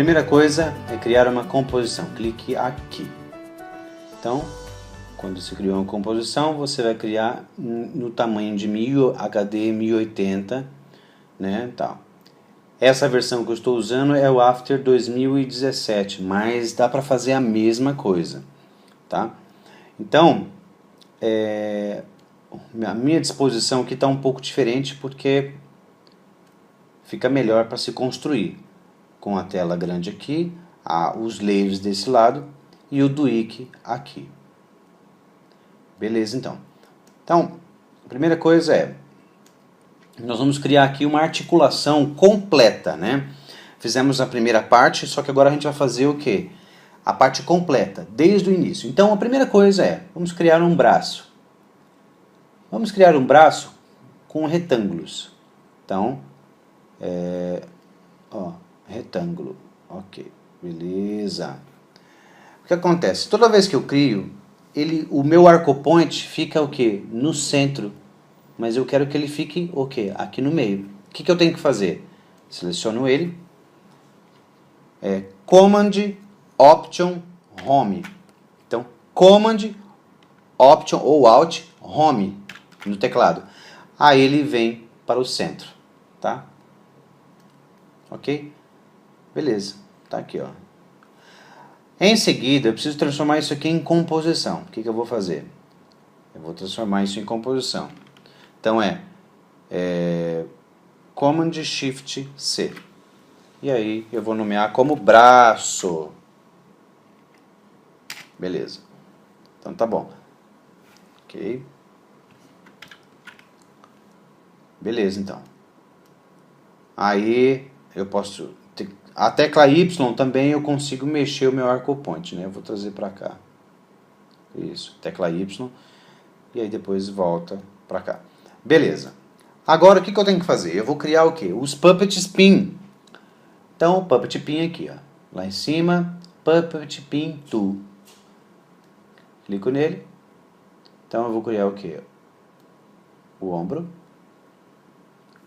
primeira coisa é criar uma composição. Clique aqui. Então, quando você criou uma composição, você vai criar no tamanho de 1000 HD 1080, né, tal. Essa versão que eu estou usando é o After 2017, mas dá para fazer a mesma coisa, tá? Então, a minha disposição aqui está um pouco diferente porque fica melhor para se construir. Com a tela grande aqui, os layers desse lado e o do Wiki aqui. Beleza, então. Então, a primeira coisa é, nós vamos criar aqui uma articulação completa, né? Fizemos a primeira parte, só que agora a gente vai fazer o quê? A parte completa, desde o início. Então, a primeira coisa é, vamos criar um braço. Vamos criar um braço com retângulos. Então, retângulo. Ok, beleza. O que acontece? Toda vez que eu crio, o meu arco point fica o quê? No centro. Mas eu quero que ele fique o quê? Aqui no meio. O que eu tenho que fazer? Seleciono ele. Command, Option, Home. Então, Command, Option ou Alt, Home no teclado. Aí ele vem para o centro. Tá? Ok? Beleza. Tá aqui, ó. Em seguida, eu preciso transformar isso aqui em composição. O que eu vou fazer? Eu vou transformar isso em composição. Então Command Shift C. E aí eu vou nomear como braço. Beleza. Então tá bom. Ok. Beleza, então. Aí eu posso... A tecla Y também eu consigo mexer o meu arco point, né? Eu vou trazer para cá. Isso, tecla Y. E aí depois volta para cá. Beleza. Agora o que eu tenho que fazer? Eu vou criar o quê? Os Puppet Spin. Então o Puppet Pin aqui, ó. Lá em cima, Puppet Pin Tool. Clico nele. Então eu vou criar o quê? O ombro.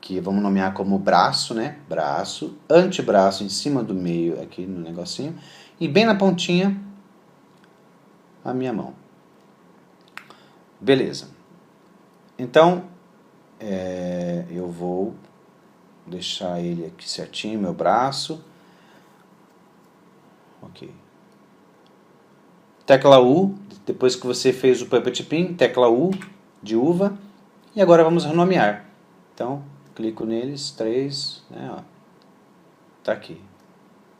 Que vamos nomear como braço, né? Braço. Antebraço em cima do meio aqui no negocinho. E bem na pontinha, a minha mão. Beleza. Então, eu vou deixar ele aqui certinho, meu braço. Ok. Tecla U, depois que você fez o Puppet Pin, tecla U de uva. E agora vamos renomear. Então, clico neles, 3, né, ó. Tá aqui.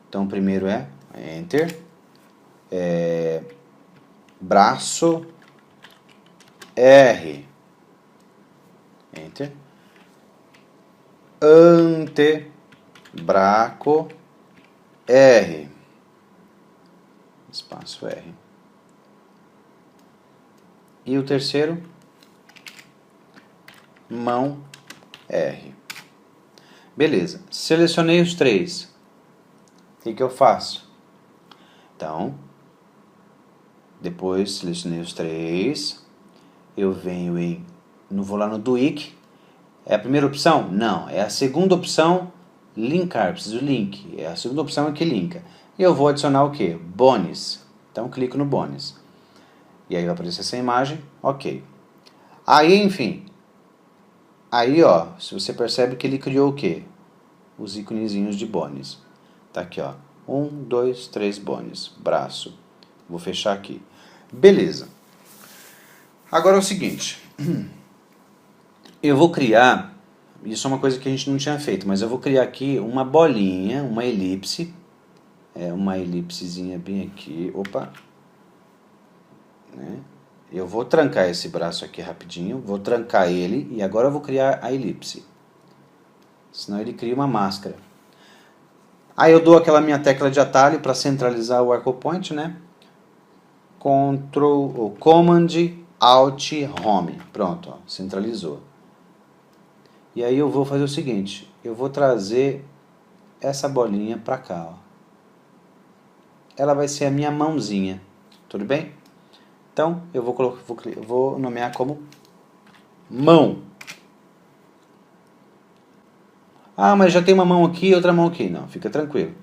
Então, o primeiro é Enter. Braço R. Enter. Antebraço R. Espaço R. E o terceiro, mão R. Beleza. Selecionei os três. O que eu faço? Então, depois selecionei os três. Eu venho vou lá no do Wiki. É a primeira opção? Não. É a segunda opção, linkar. Preciso link. É a segunda opção que linka. E eu vou adicionar o quê? Bones. Então, clico no Bones. E aí vai aparecer essa imagem. Ok. Aí, enfim. Aí, ó. Se você percebe que ele criou o quê? Os iconezinhos de Bones. Tá aqui, ó. 1, 2, 3 Bones. Braço. Vou fechar aqui. Beleza. Agora é o seguinte. Eu vou criar, isso é uma coisa que a gente não tinha feito, mas eu vou criar aqui uma bolinha, uma elipse. Uma elipsezinha bem aqui. Opa. Né? Eu vou trancar esse braço aqui rapidinho. Vou trancar ele e agora eu vou criar a elipse. Senão ele cria uma máscara. Aí eu dou aquela minha tecla de atalho para centralizar o arco point, né? Command Alt Home. Pronto, ó, centralizou. E aí eu vou fazer o seguinte, eu vou trazer essa bolinha para cá, ó. Ela vai ser a minha mãozinha, tudo bem? Então eu vou nomear como mão. Ah, mas já tem uma mão aqui e outra mão aqui. Não, fica tranquilo.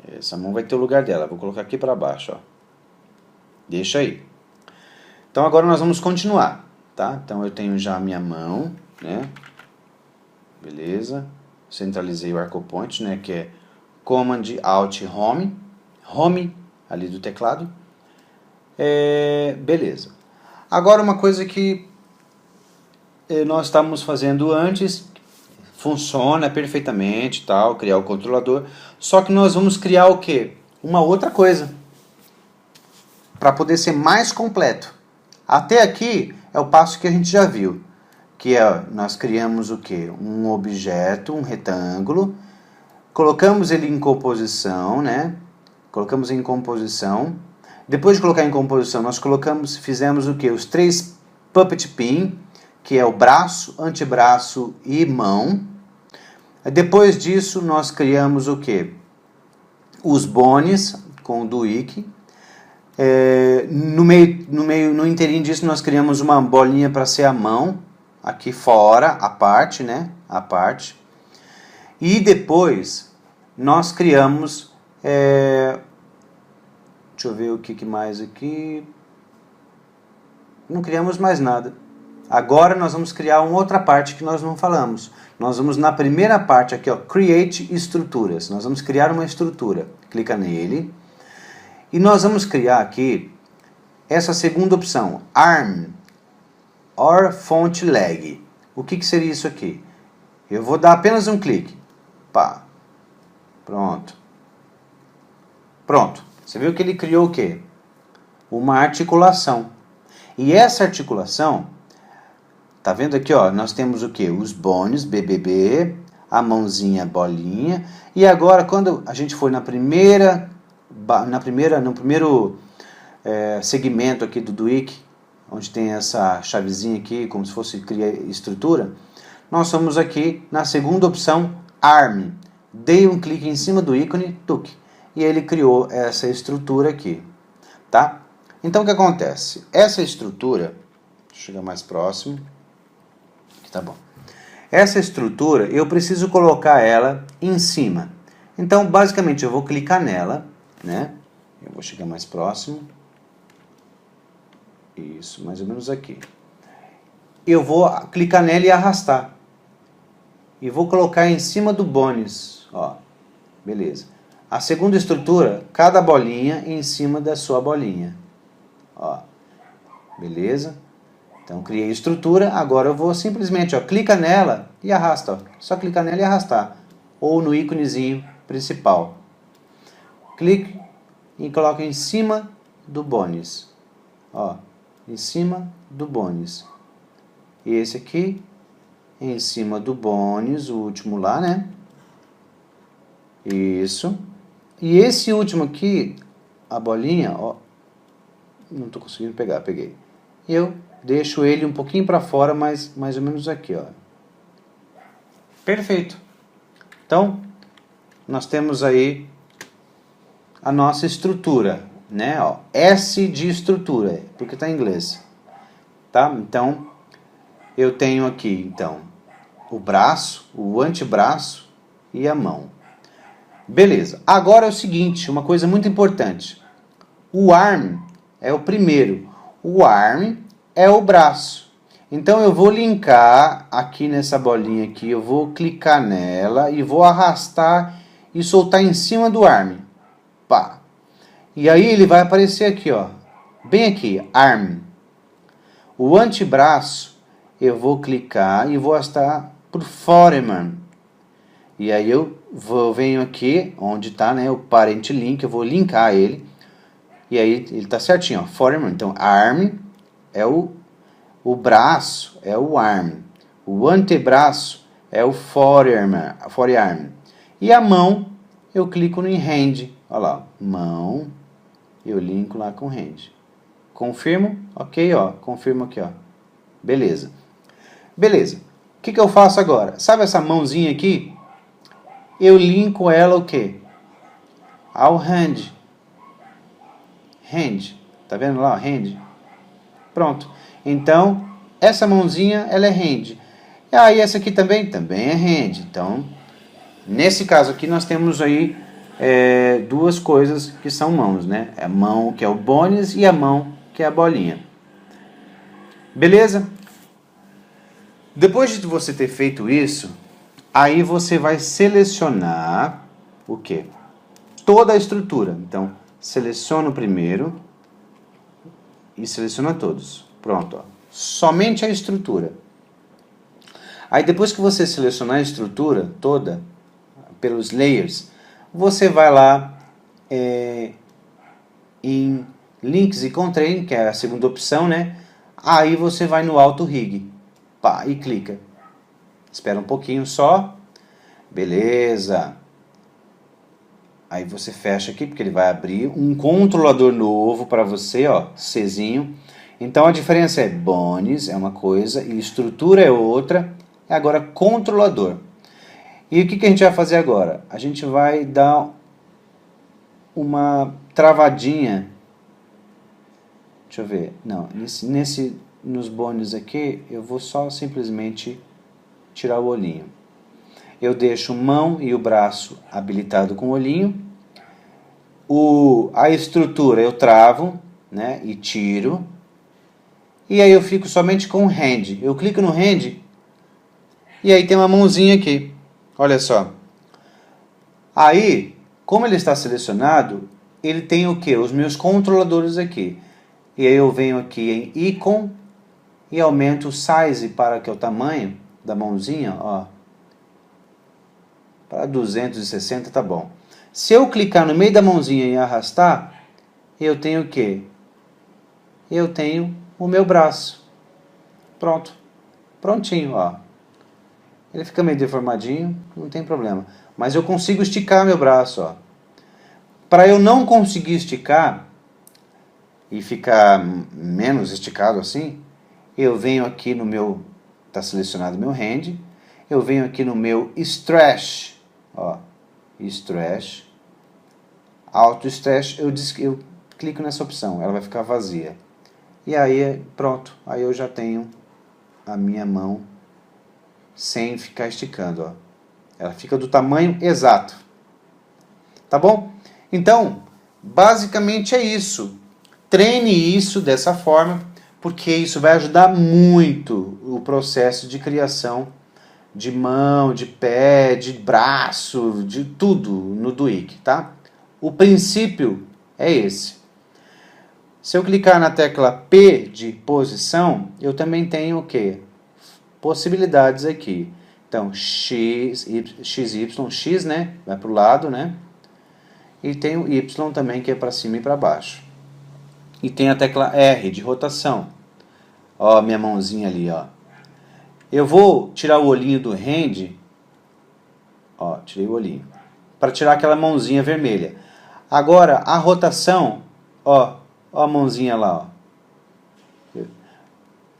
Essa mão vai ter o lugar dela. Vou colocar aqui para baixo, ó. Deixa aí. Então agora nós vamos continuar, tá? Então eu tenho já a minha mão, né? Beleza. Centralizei o arco point, né? Que é Command Alt Home. Home ali do teclado. Beleza. Agora uma coisa que nós estávamos fazendo antes, funciona perfeitamente, tal, criar o controlador, só que nós vamos criar o quê? Uma outra coisa, para poder ser mais completo. Até aqui é o passo que a gente já viu, que é, nós criamos o quê? Um objeto, um retângulo, colocamos ele em composição, né? Colocamos em composição. Depois de colocar em composição, nós fizemos o quê? Os 3 puppet pin, que é o braço, antebraço e mão. Depois disso, nós criamos o quê? Os bones com o Duik. No inteirinho disso, nós criamos uma bolinha para ser a mão, aqui fora, a parte, né? A parte. E depois, nós criamos... deixa eu ver o que mais aqui. Não criamos mais nada. Agora nós vamos criar uma outra parte que nós não falamos. Nós vamos na primeira parte aqui, ó, Create Estruturas. Nós vamos criar uma estrutura. Clica nele. E nós vamos criar aqui essa segunda opção, ARM, or Font Leg. O que seria isso aqui? Eu vou dar apenas um clique. Pá. Pronto. Pronto. Você viu que ele criou o quê? Uma articulação. E essa articulação, tá vendo aqui, ó, nós temos o quê? Os bones, BBB, a mãozinha, bolinha. E agora, quando a gente for no primeiro segmento aqui do Duik, onde tem essa chavezinha aqui, como se fosse criar estrutura, nós somos aqui na segunda opção, ARM. Dei um clique em cima do ícone, tuc, e ele criou essa estrutura aqui, tá? Então o que acontece? Essa estrutura, deixa eu chegar mais próximo, tá bom. Essa estrutura, eu preciso colocar ela em cima. Então, basicamente, eu vou clicar nela, né? Eu vou chegar mais próximo. Isso, mais ou menos aqui. Eu vou clicar nela e arrastar. E vou colocar em cima do bones, ó. Beleza. A segunda estrutura, cada bolinha em cima da sua bolinha. Ó. Beleza? Então, criei a estrutura, agora eu vou simplesmente, ó, clica nela e arrasta. Ó. Só clicar nela e arrastar. Ou no íconezinho principal. Clique e coloca em cima do bones. Ó, em cima do bones. E esse aqui, em cima do bones, o último lá, né? Isso. E esse último aqui, a bolinha, ó, não estou conseguindo pegar, peguei. Eu deixo ele um pouquinho para fora, mas mais ou menos aqui, ó. Perfeito. Então, nós temos aí a nossa estrutura, né? Ó, S de estrutura, porque está em inglês, tá? Então, eu tenho aqui, então, o braço, o antebraço e a mão. Beleza. Agora é o seguinte, uma coisa muito importante. O arm é o primeiro. O arm é o braço. Então eu vou linkar aqui nessa bolinha aqui, eu vou clicar nela e vou arrastar e soltar em cima do arm. Pá. E aí ele vai aparecer aqui, ó. Bem aqui, arm. O antebraço, eu vou clicar e vou arrastar por foreman. E aí eu venho aqui, onde está, né, o parent link, eu vou linkar ele. E aí ele está certinho, ó, foreman. Então, arm é o braço, é o arm. O antebraço é o forearm. E a mão, eu clico no hand. Olha lá, mão, eu linko lá com hand. Confirmo, ok, ó, confirmo aqui, ó. Beleza. Beleza. O que eu faço agora? Sabe essa mãozinha aqui? Eu linko ela o quê? Ao hand. Hand. Tá vendo lá, hand? Pronto. Então, essa mãozinha, ela é hand. E aí, essa aqui também? Também é hand. Então, nesse caso aqui, nós temos aí duas coisas que são mãos, né? A mão que é o bones e a mão que é a bolinha. Beleza? Depois de você ter feito isso, aí você vai selecionar o quê? Toda a estrutura. Então, seleciona o primeiro e seleciona todos. Pronto, ó. Somente a estrutura. Aí depois que você selecionar a estrutura toda, pelos layers, você vai lá em Links e Constraint, que é a segunda opção, né? Aí você vai no Auto Rig, pá, e clica. Espera um pouquinho só. Beleza. Aí você fecha aqui, porque ele vai abrir um controlador novo para você, ó, Czinho. Então a diferença é bones é uma coisa e estrutura é outra. É agora controlador. E o que a gente vai fazer agora? A gente vai dar uma travadinha. Deixa eu ver. Não, nos bones aqui, eu vou só simplesmente tirar o olhinho. Eu deixo mão e o braço habilitado com o olhinho. A estrutura eu travo, né, e tiro. E aí eu fico somente com o hand. Eu clico no hand e aí tem uma mãozinha aqui. Olha só. Aí, como ele está selecionado, ele tem o quê? Os meus controladores aqui. E aí eu venho aqui em Icon e aumento o size para que é o tamanho da mãozinha, ó. Para 260 tá bom. Se eu clicar no meio da mãozinha e arrastar, eu tenho o quê? Eu tenho o meu braço. Pronto. Prontinho, ó. Ele fica meio deformadinho, não tem problema. Mas eu consigo esticar meu braço, ó. Para eu não conseguir esticar e ficar menos esticado assim, eu venho aqui no meu, tá selecionado meu hand, eu venho aqui no meu stretch, ó, stretch, auto stretch, eu clico nessa opção, ela vai ficar vazia. E aí, pronto, aí eu já tenho a minha mão sem ficar esticando, ó. Ela fica do tamanho exato. Tá bom? Então, basicamente é isso. Treine isso dessa forma, porque isso vai ajudar muito o processo de criação de mão, de pé, de braço, de tudo no Duik, tá? O princípio é esse. Se eu clicar na tecla P de posição, eu também tenho o quê? Possibilidades aqui. Então, X, Y, X, né? Vai para o lado, né? E tem o Y também, que é para cima e para baixo. E tem a tecla R de rotação. Ó, minha mãozinha ali, ó. Eu vou tirar o olhinho do hand. Ó, tirei o olhinho. Para tirar aquela mãozinha vermelha. Agora, a rotação, ó a mãozinha lá, ó.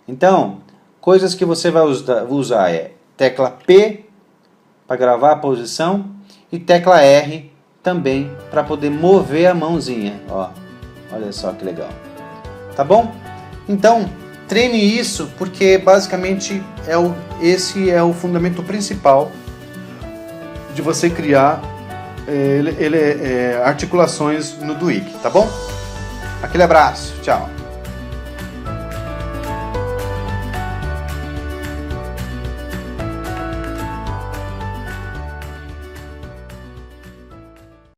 Então, coisas que você vai usar é tecla P para gravar a posição e tecla R também para poder mover a mãozinha, ó. Olha só que legal. Tá bom? Então, treine isso porque basicamente esse é o fundamento principal de você criar articulações no Duik, tá bom? Aquele abraço, tchau!